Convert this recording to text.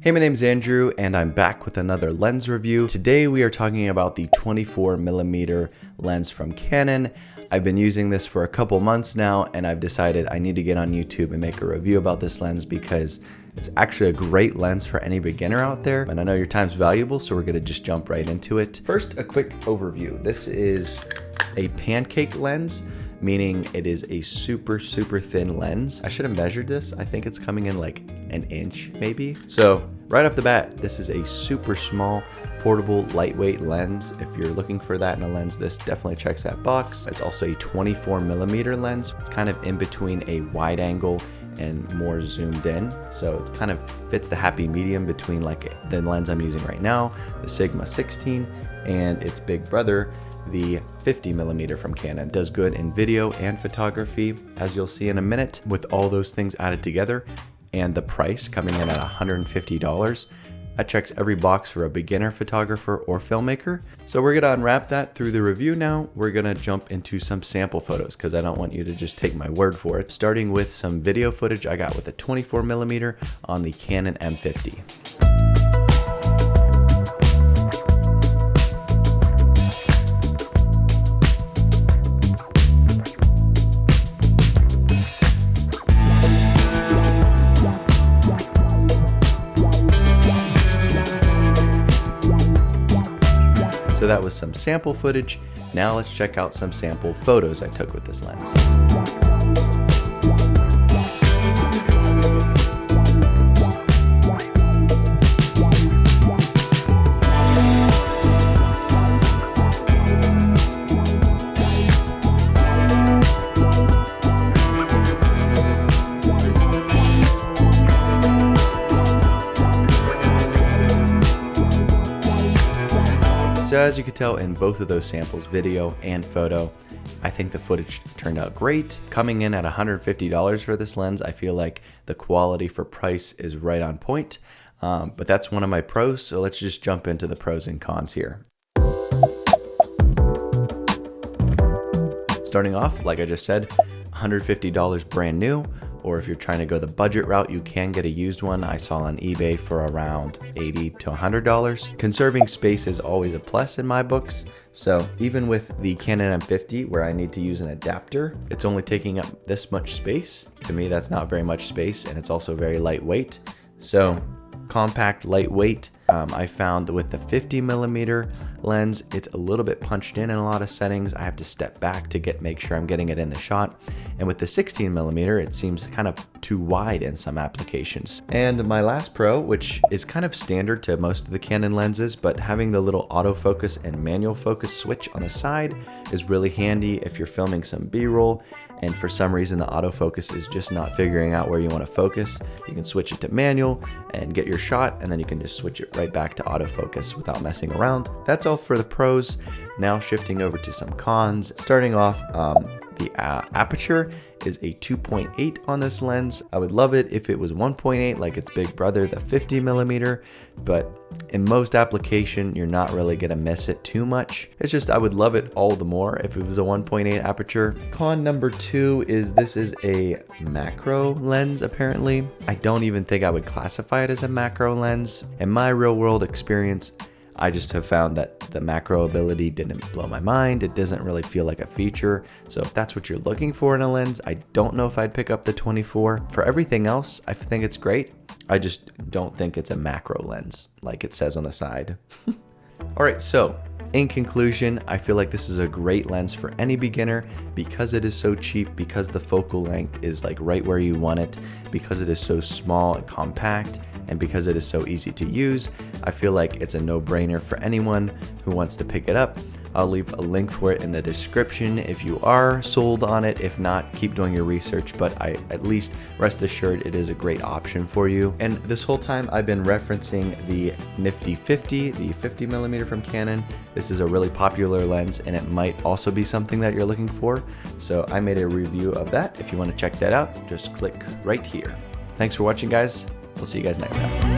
Hey, my name's Andrew and I'm back with another lens review. Today we are talking about the 24mm lens from Canon. I've been using this for a couple months now and I've decided I need to get on YouTube and make a review about this lens because it's actually a great lens for any beginner out there. And I know your time's valuable, so we're gonna just jump right into it. First, a quick overview. This is a pancake lens, meaning it is a super thin lens. I should have measured this. I think it's coming in like an inch maybe. So right off the bat, this is a super small, portable, lightweight lens. If you're looking for that in a lens, this definitely checks that box. It's also a 24mm lens. It's kind of in between a wide angle and more zoomed in. So it kind of fits the happy medium between like the lens I'm using right now, the Sigma 16, and its big brother, the 50mm from Canon. It does good in video and photography, as you'll see in a minute. With all those things added together and the price coming in at $150, that checks every box for a beginner photographer or filmmaker. So we're gonna unwrap that through the review now. We're gonna jump into some sample photos because I don't want you to just take my word for it. Starting with some video footage I got with a 24mm on the Canon M50. So that was some sample footage. Now let's check out some sample photos I took with this lens. So as you could tell in both of those samples, video and photo, I think the footage turned out great. Coming in at $150 for this lens, I feel like the quality for price is right on point. But that's one of my pros, so let's just jump into the pros and cons here. Starting off, like I just said, $150 brand new. Or if you're trying to go the budget route, you can get a used one. I saw on eBay for around $80 to $100. Conserving space is always a plus in my books. So even with the Canon M50, where I need to use an adapter, it's only taking up this much space. To me, that's not very much space, and it's also very lightweight. So compact, lightweight. I found with the 50mm lens, it's a little bit punched in a lot of settings. I have to step back to make sure I'm getting it in the shot. And with the 16mm, it seems kind of too wide in some applications. And my last pro, which is kind of standard to most of the Canon lenses, but having the little autofocus and manual focus switch on the side is really handy if you're filming some B-roll and for some reason the autofocus is just not figuring out where you want to focus. You can switch it to manual and get your shot, and then you can just switch it right back to autofocus without messing around. That's all for the pros. Now shifting over to some cons. Starting off, the aperture is a 2.8 on this lens. I would love it if it was 1.8 like its big brother, the 50mm, but in most application, you're not really gonna miss it too much. It's just, I would love it all the more if it was a 1.8 aperture. Con number 2 is this is a macro lens, apparently. I don't even think I would classify it as a macro lens. In my real world experience, I just have found that the macro ability didn't blow my mind. It doesn't really feel like a feature. So if that's what you're looking for in a lens, I don't know if I'd pick up the 24. For everything else, I think it's great. I just don't think it's a macro lens like it says on the side. All right, so in conclusion, I feel like this is a great lens for any beginner because it is so cheap, because the focal length is like right where you want it, because it is so small and compact, and because it is so easy to use. I feel like it's a no-brainer for anyone who wants to pick it up. I'll leave a link for it in the description if you are sold on it. If not, keep doing your research, but at least rest assured it is a great option for you. And this whole time I've been referencing the Nifty 50, the 50mm from Canon. This is a really popular lens and it might also be something that you're looking for. So I made a review of that. If you want to check that out, just click right here. Thanks for watching, guys. We'll see you guys next time.